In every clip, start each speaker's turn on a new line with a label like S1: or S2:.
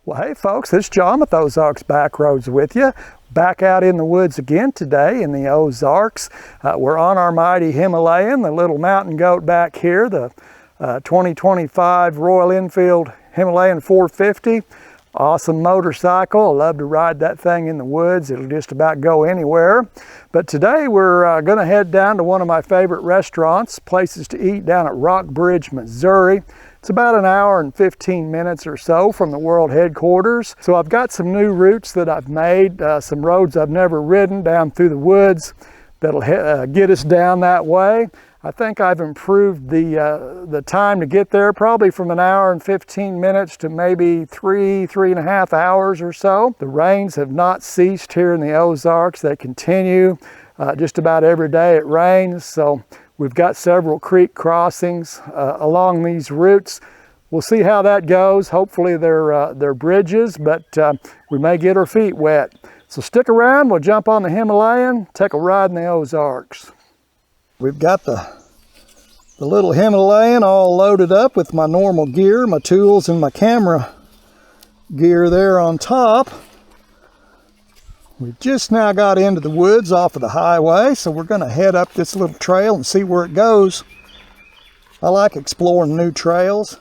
S1: Well, hey folks, this is John with Ozarks Backroads with you. Back out in the woods again today in the Ozarks. We're on our mighty Himalayan, the little mountain goat back here, the 2025 Royal Enfield Himalayan 450. Awesome motorcycle. I love to ride that thing in the woods. It'll just about go anywhere. But today we're going to head down to one of my favorite restaurants, places to eat down at Rockbridge, Missouri. It's about an hour and 15 minutes or so from the world headquarters. So I've got some new routes that I've made, some roads I've never ridden down through the woods that'll get us down that way. I think I've improved the time to get there, probably from an hour and 15 minutes to maybe three and a half hours or so. The rains have not ceased here in the Ozarks. They continue. Just about every day it rains. So we've got several creek crossings along these routes. We'll see how that goes. Hopefully they're bridges, but we may get our feet wet. So stick around, we'll jump on the Himalayan, take a ride in the Ozarks. We've got the little Himalayan all loaded up with my normal gear, my tools and my camera gear there on top. We just now got into the woods off of the highway, so we're going to head up this little trail and see where it goes. I like exploring new trails.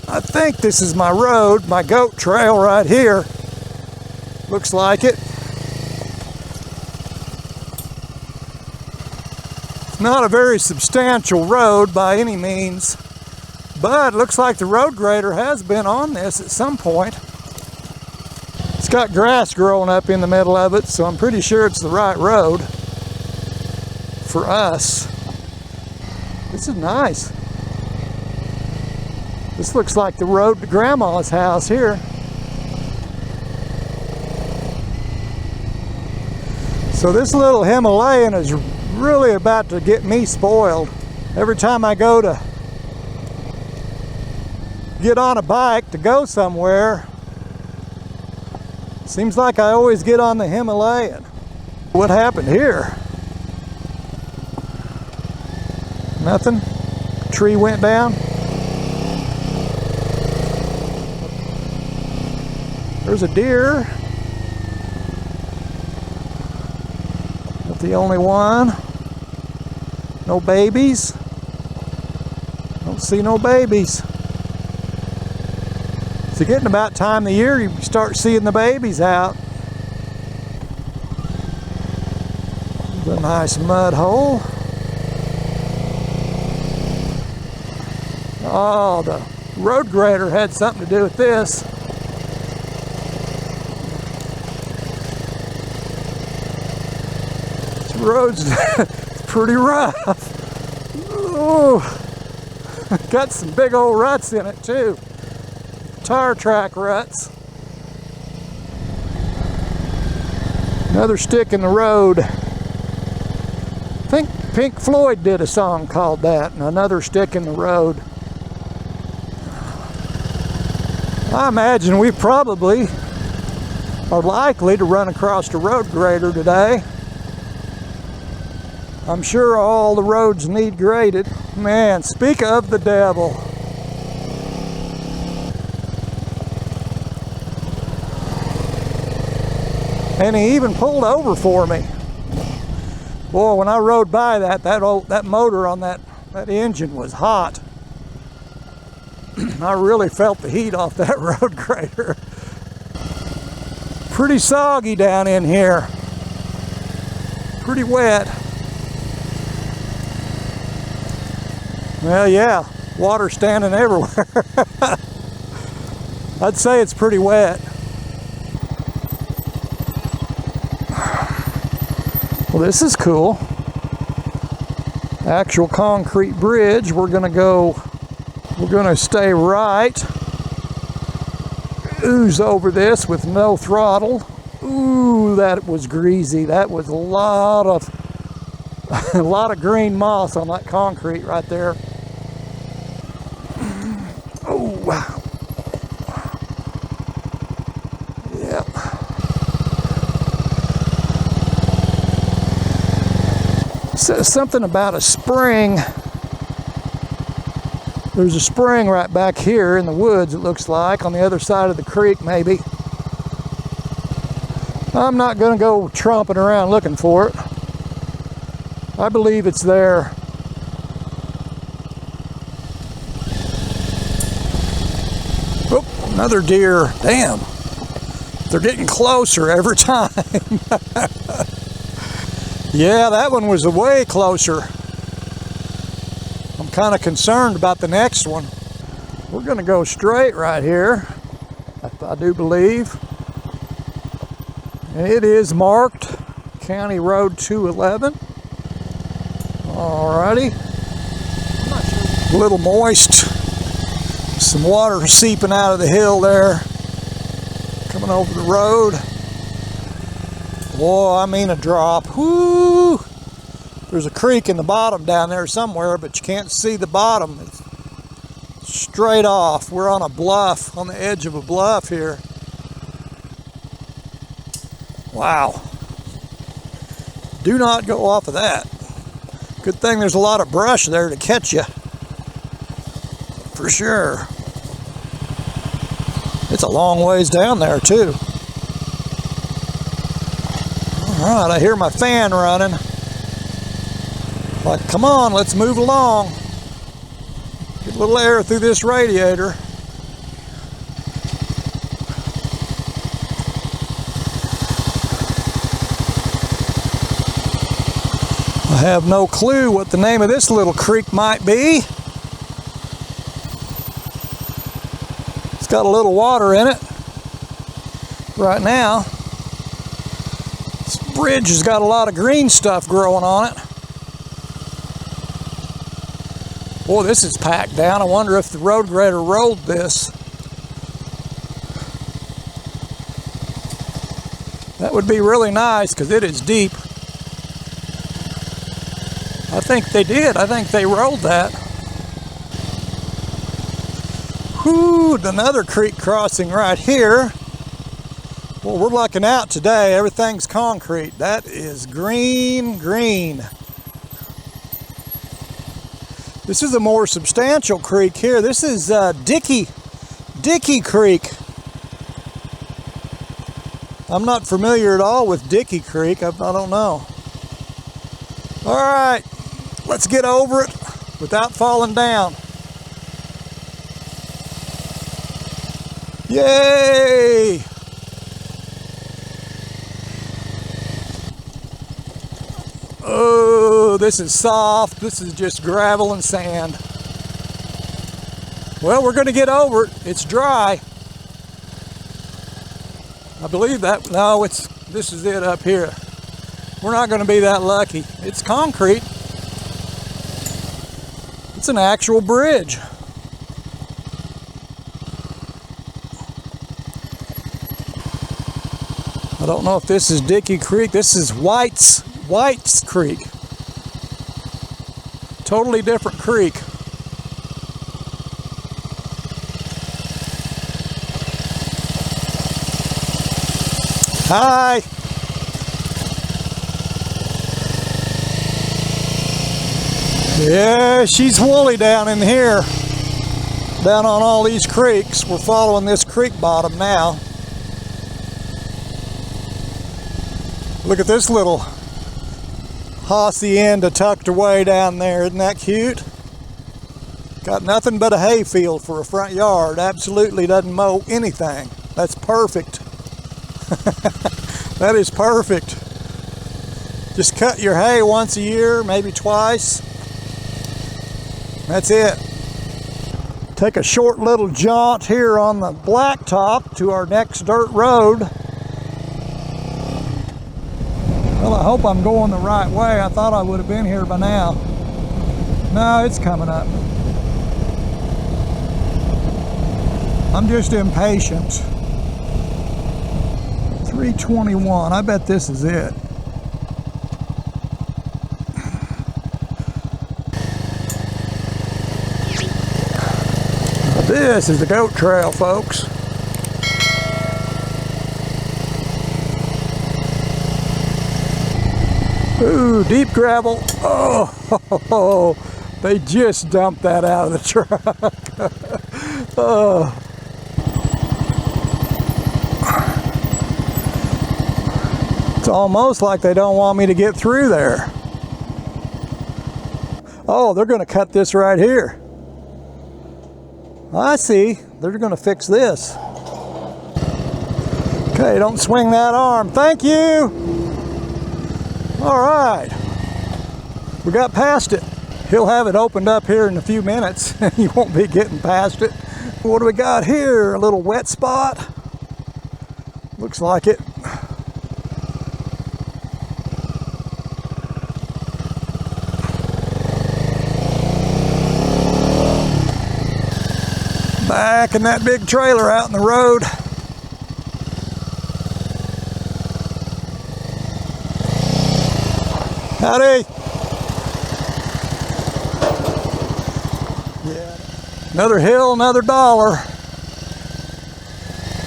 S1: I think this is my road, my goat trail right here. Looks like it. It's not a very substantial road by any means, but it looks like the road grader has been on this at some point. It's got grass growing up in the middle of it, so I'm pretty sure it's the right road for us. This is nice. This looks like the road to Grandma's house here. So this little Himalayan is really about to get me spoiled. Every time I go to get on a bike to go somewhere, seems like I always get on the Himalayan. What happened here? Nothing? Tree went down? There's a deer. Not the only one. No babies. Don't see no babies. It's getting about time of the year you start seeing the babies out. There's a nice mud hole. Oh, the road grader had something to do with this. This road's pretty rough. Oh, got some big old ruts in it too. Tire track ruts. Another stick in the road. I think Pink Floyd did a song called that, Another Stick in the Road. I imagine we probably are likely to run across a road grader today. I'm sure all the roads need graded. Man, speak of the devil. And he even pulled over for me. Boy, when I rode by that motor on that engine was hot. I really felt the heat off that road grader. Pretty soggy down in here. Pretty wet. Well, yeah, water standing everywhere. I'd say it's pretty wet. Well, this is cool. Actual concrete bridge. We're gonna stay right. Ooze over this with no throttle. Ooh, that was greasy. That was a lot of green moss on that concrete right there. Oh, wow. Yeah. Says something about a spring There's a spring right back here in the woods, it looks like, on the other side of the creek maybe. I'm not going to go tromping around looking for it. I believe it's there. Oh, another deer. Damn. They're getting closer every time. Yeah, that one was way closer. I'm kind of concerned about the next one. We're going to go straight right here, I do believe. And it is marked County Road 211. Alrighty. A little moist. Some water seeping out of the hill there. Coming over the road. Whoa, I mean a drop. Whoo! There's a creek in the bottom down there somewhere, but you can't see the bottom. It's straight off. We're on a bluff, on the edge of a bluff here. Wow. Do not go off of that. Good thing there's a lot of brush there to catch you. For sure. It's a long ways down there too. Alright, I hear my fan running. Like, come on, let's move along. Get a little air through this radiator. I have no clue what the name of this little creek might be. It's got a little water in it right now. This bridge has got a lot of green stuff growing on it. Boy, this is packed down. I wonder if the road grader rolled this. That would be really nice because it is deep. I think they did. I think they rolled that. Whew, another creek crossing right here. Well, we're lucking out today. Everything's concrete. That is green. This is a more substantial creek here. This is Dickey Creek. I'm not familiar at all with Dickey Creek. I don't know. All right. Let's get over it without falling down. Yay! Oh, this is soft. This is just gravel and sand. Well, we're going to get over it. It's dry. I believe that. No, this is it up here. We're not going to be that lucky. It's concrete. It's an actual bridge. I don't know if this is Dickey Creek. This is White's Creek. Totally different creek. Hi. Yeah, she's woolly down in here. Down on all these creeks. We're following this creek bottom now. Look at this little hacienda tucked away down there. Isn't that cute? Got nothing but a hay field for a front yard. Absolutely doesn't mow anything. That's perfect. That is perfect. Just cut your hay once a year, maybe twice. That's it. Take a short little jaunt here on the blacktop to our next dirt road. Well, I hope I'm going the right way. I thought I would have been here by now. No, it's coming up. I'm just impatient. 321. I bet this is it. This is the goat trail, folks. Ooh, deep gravel. Oh, They just dumped that out of the truck. Oh. It's almost like they don't want me to get through there. Oh, they're going to cut this right here. I see. They're going to fix this. Okay, don't swing that arm. Thank you. All right. We got past it. He'll have it opened up here in a few minutes. You won't be getting past it. What do we got here? A little wet spot. Looks like it. Backing that big trailer out in the road. Howdy. Yeah. Another hill, another dollar.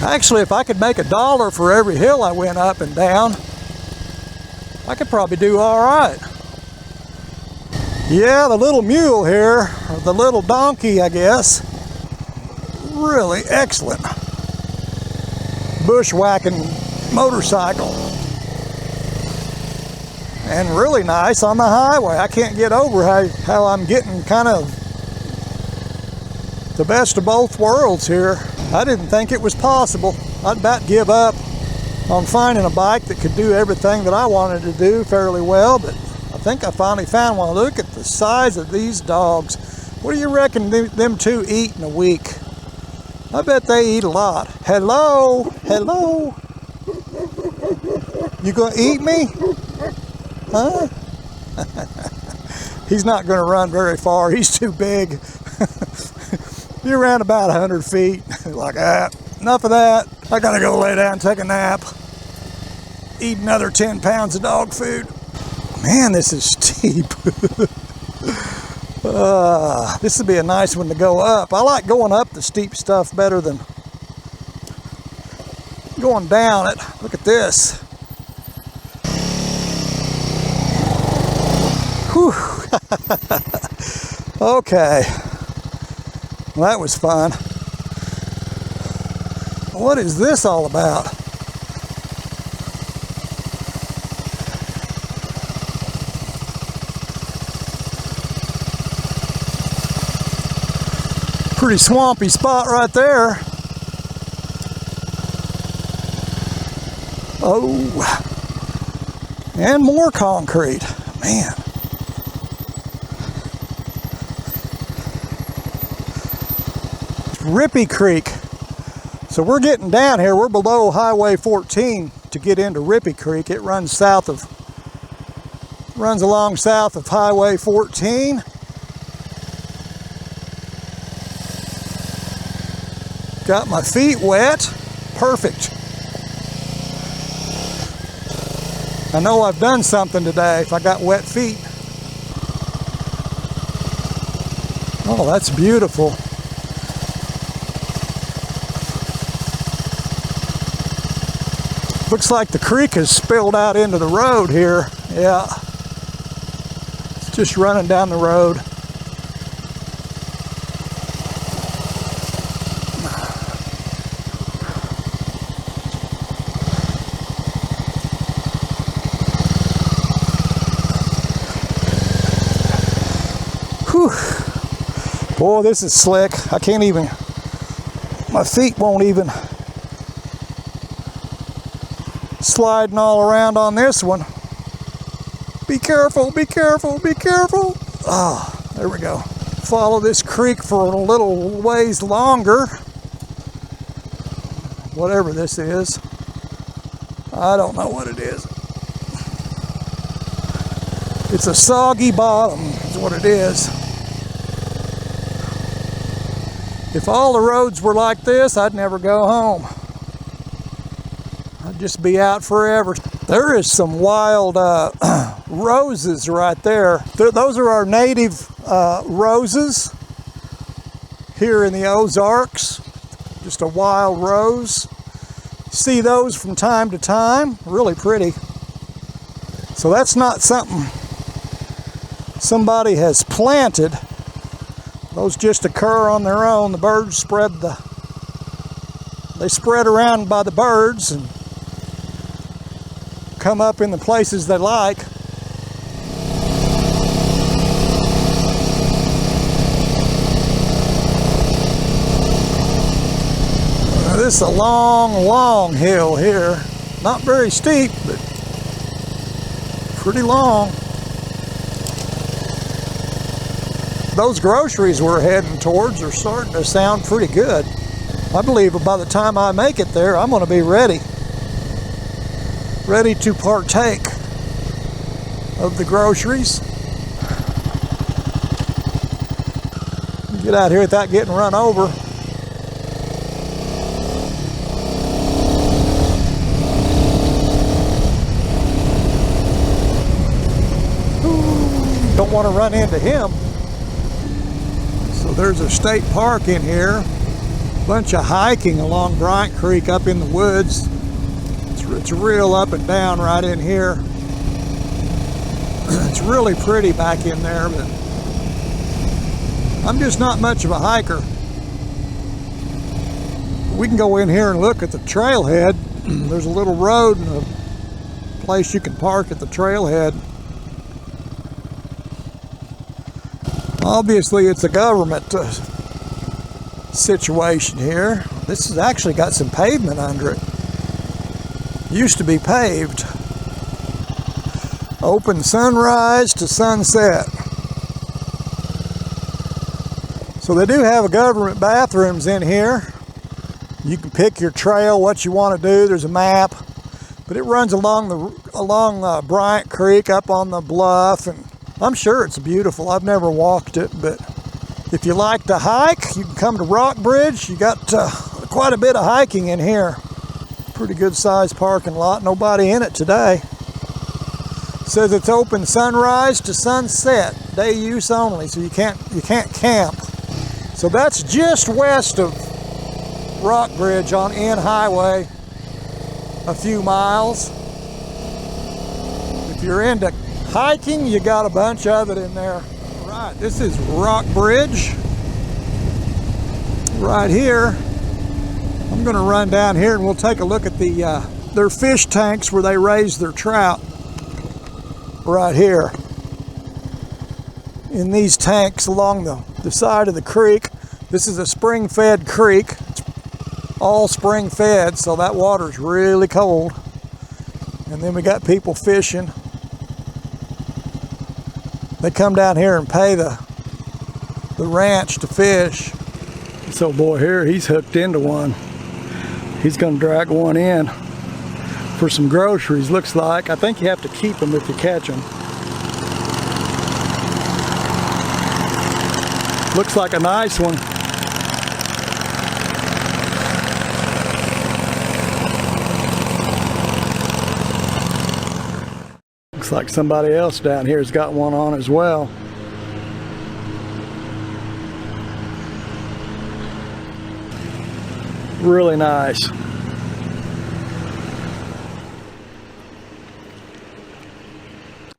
S1: Actually, if I could make $1 for every hill I went up and down, I could probably do all right. Yeah, the little mule here, or the little donkey, I guess. Really excellent bushwhacking motorcycle, and really nice on the highway. I can't get over how I'm getting kind of the best of both worlds here. I didn't think it was possible. I'd about give up on finding a bike that could do everything that I wanted to do fairly well, but I think I finally found one. Look at the size of these dogs. What do you reckon them two eat in a week? I bet they eat a lot. Hello? Hello? You gonna eat me? Huh? He's not gonna run very far. He's too big. You're around about 100 feet. Like that. Enough of that. I gotta go lay down and take a nap. Eat another 10 pounds of dog food. Man, this is steep. This would be a nice one to go up. I like going up the steep stuff better than going down it. Look at this. Whew. Okay. Well, that was fun. What is this all about? Pretty swampy spot right there. Oh, and more concrete, man. Rippy Creek. So we're getting down here. We're below Highway 14 to get into Rippy Creek. It runs along south of Highway 14. Got my feet wet. Perfect. I know I've done something today if I got wet feet. Oh, that's beautiful. Looks like the creek has spilled out into the road here. Yeah. It's just running down the road. Whew. Boy, this is slick. I can't even, my feet won't even sliding all around on this one. Be careful, be careful, be careful. Oh, there we go. Follow this creek for a little ways longer. Whatever this is. I don't know what it is. It's a soggy bottom, is what it is. If all the roads were like this, I'd never go home. I'd just be out forever. There is some wild roses right there. Those are our native roses here in the Ozarks. Just a wild rose. See those from time to time. Really pretty. So that's not something somebody has planted. Those just occur on their own. The birds spread around by the birds and come up in the places they like. Now, this is a long, long hill here. Not very steep, but pretty long. Those groceries we're heading towards are starting to sound pretty good. I believe by the time I make it there, I'm going to be ready to partake of the groceries. Get out here without getting run over. Don't want to run into him. So there's a state park in here. Bunch of hiking along Bryant Creek up in the woods. It's real up and down right in here. It's really pretty back in there, but I'm just not much of a hiker. We can go in here and look at the trailhead. There's a little road and a place you can park at the trailhead. Obviously, it's a government situation here. This has actually got some pavement under it. Used to be paved. Open sunrise to sunset. So they do have a government bathrooms in here. You can pick your trail, what you want to do. There's a map, but it runs along Bryant Creek up on the bluff, and I'm sure it's beautiful. I've never walked it, but if you like to hike, you can come to Rockbridge. You got quite a bit of hiking in here. Pretty good sized parking lot. Nobody in it today. Says it's open sunrise to sunset, day use only, so you can't camp. So that's just west of Rockbridge on N Highway, a few miles. If you're into hiking, you got a bunch of it in there. Right, this is Rockbridge. Right here. I'm going to run down here and we'll take a look at their fish tanks where they raise their trout. Right here. In these tanks along the side of the creek. This is a spring-fed creek. It's all spring-fed, so that water's really cold. And then we got people fishing. They come down here and pay the ranch to fish. This old boy here, he's hooked into one. He's gonna drag one in for some groceries, looks like. I think you have to keep them if you catch them. Looks like a nice one. Looks like somebody else down here has got one on as well. Really nice.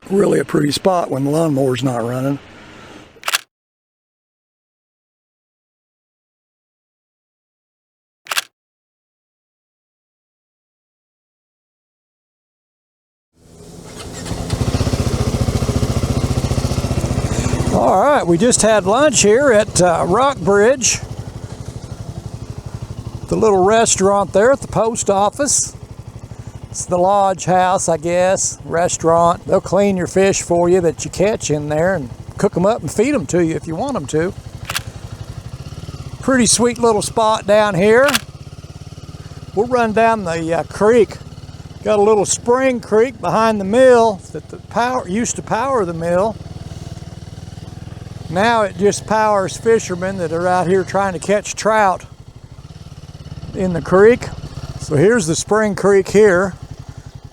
S1: Really a pretty spot when the lawnmower's not running. All right, we just had lunch here at Rockbridge. The little restaurant there at the post office. It's the lodge house, I guess, restaurant. They'll clean your fish for you that you catch in there and cook them up and feed them to you if you want them to. Pretty sweet little spot down here. We'll run down the creek. Got a little spring creek behind the mill that used to power the mill. Now it just powers fishermen that are out here trying to catch trout in the creek. So here's the spring creek here.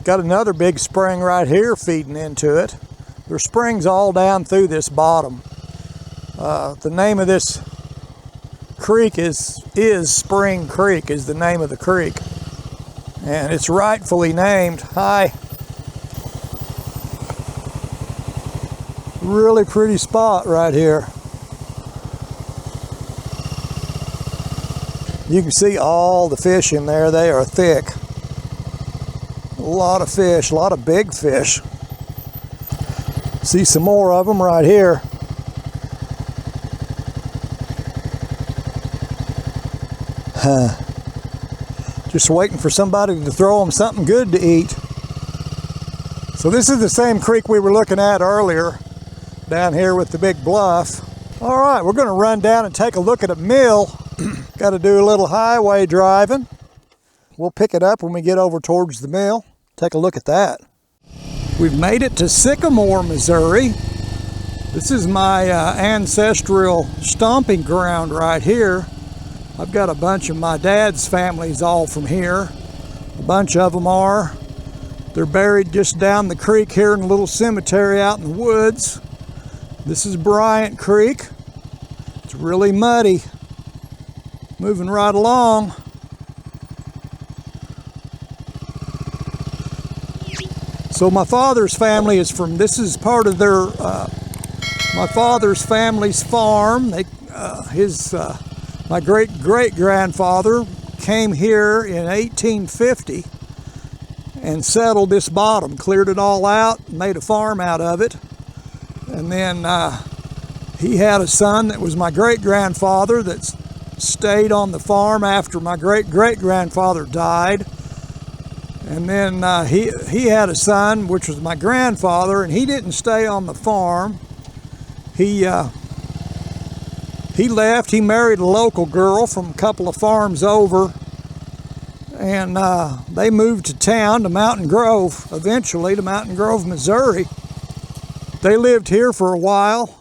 S1: Got another big spring right here feeding into it. There's springs all down through this bottom. The name of this creek is Spring Creek, is the name of the creek. And it's rightfully named. Hi. Really pretty spot right here. You can see all the fish in there. They are thick. A lot of fish, a lot of big fish. See some more of them right here. Just waiting for somebody to throw them something good to eat. So this is the same creek we were looking at earlier, down here with the big bluff. All right, we're gonna run down and take a look at a mill. Got to do a little highway driving. We'll pick it up when we get over towards the mill. Take a look at that. We've made it to Sycamore, Missouri. This is my ancestral stomping ground right here. I've got a bunch of my dad's families all from here. A bunch of them are. They're buried just down the creek here in a little cemetery out in the woods. This is Bryant Creek. It's really muddy. Moving right along. So my father's family is from, this is part of their, my father's family's farm. My great-great-grandfather came here in 1850 and settled this bottom, cleared it all out, made a farm out of it. And then he had a son that was my great-grandfather that stayed on the farm after my great-great-grandfather died. And then he had a son, which was my grandfather, and he didn't stay on the farm. He left. He married a local girl from a couple of farms over, and they moved to town, to Mountain Grove, eventually to Mountain Grove, Missouri. They lived here for a while.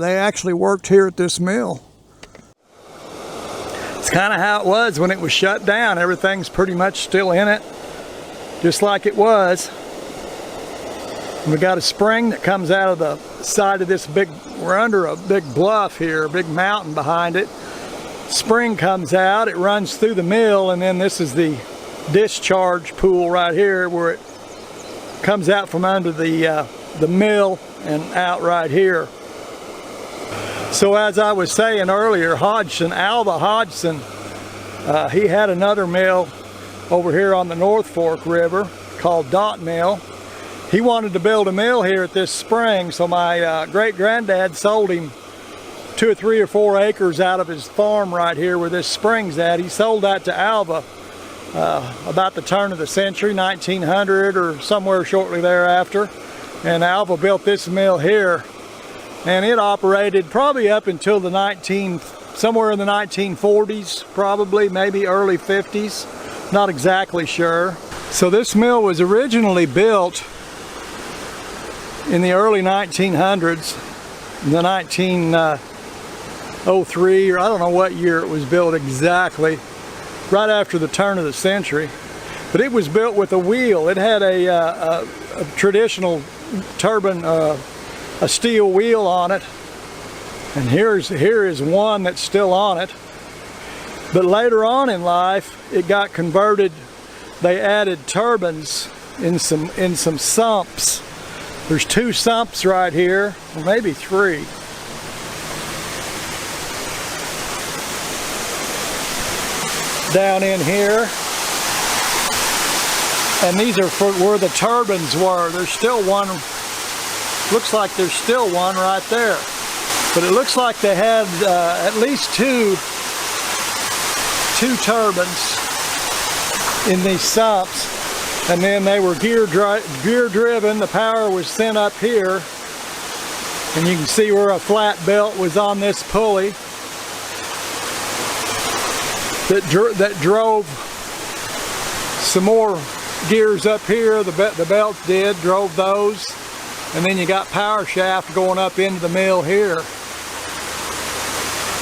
S1: They actually worked here at this mill. It's kind of how it was when it was shut down. Everything's pretty much still in it, just like it was. We got a spring that comes out of the side of this big, we're under a big bluff here, a big mountain behind it. Spring comes out, it runs through the mill, and then this is the discharge pool right here where it comes out from under the mill and out right here. So as I was saying earlier, Alva Hodgson, he had another mill over here on the North Fork River called Dot Mill. He wanted to build a mill here at this spring, so my great-granddad sold him 2 or 3 or 4 acres out of his farm right here where this spring's at. He sold that to Alva about the turn of the century, 1900 or somewhere shortly thereafter. And Alva built this mill here, and it operated probably up until somewhere in the 1940s, probably, maybe early 50s, not exactly sure. So this mill was originally built in the early 1900s, the 1903, or I don't know what year it was built exactly, right after the turn of the century. But it was built with a wheel. It had a traditional turbine, a steel wheel on it. And here is one that's still on it. But later on in life, it got converted. They added turbines in some sumps. There's 2 sumps right here, or maybe 3. Down in here. And these are for where the turbines were. There's still one, looks like there's still one right there. But it looks like they had at least two turbines in these sumps. And then they were gear driven. The power was sent up here. And you can see where a flat belt was on this pulley that drove some more gears up here. The belt drove those. And then you got power shaft going up into the mill here.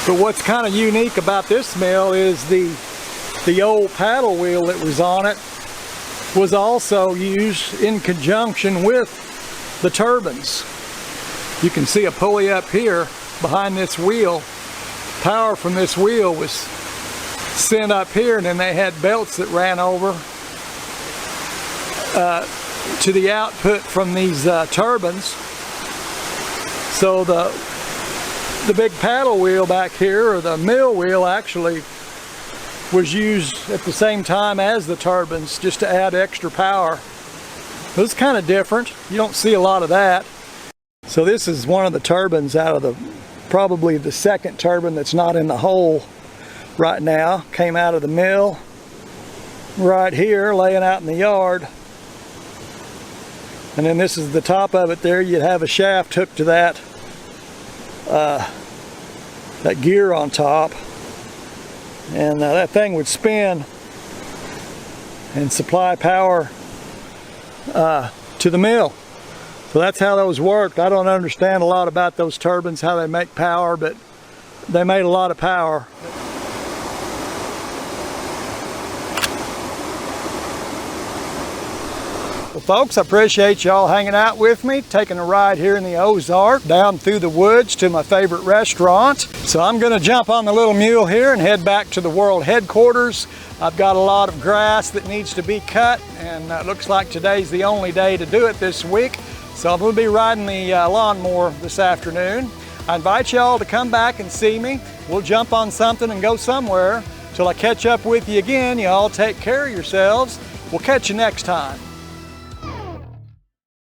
S1: But what's kind of unique about this mill is the old paddle wheel that was on it was also used in conjunction with the turbines. You can see a pulley up here behind this wheel. Power from this wheel was sent up here, and then they had belts that ran over to the output from these turbines. So the big paddle wheel back here, or the mill wheel, actually was used at the same time as the turbines just to add extra power. This is kind of different. You don't see a lot of that. So this is one of the turbines out of probably the second turbine that's not in the hole right now. Came out of the mill right here, laying out in the yard. And then this is the top of it there. You'd have a shaft hooked to that gear on top, and that thing would spin and supply power to the mill. So that's how those worked. I don't understand a lot about those turbines, how they make power, but they made a lot of power. Well, folks, I appreciate y'all hanging out with me, taking a ride here in the Ozark, down through the woods to my favorite restaurant. So I'm gonna jump on the little mule here and head back to the world headquarters. I've got a lot of grass that needs to be cut, and it looks like today's the only day to do it this week. So I'm gonna be riding the lawnmower this afternoon. I invite y'all to come back and see me. We'll jump on something and go somewhere. Till I catch up with you again, y'all take care of yourselves. We'll catch you next time.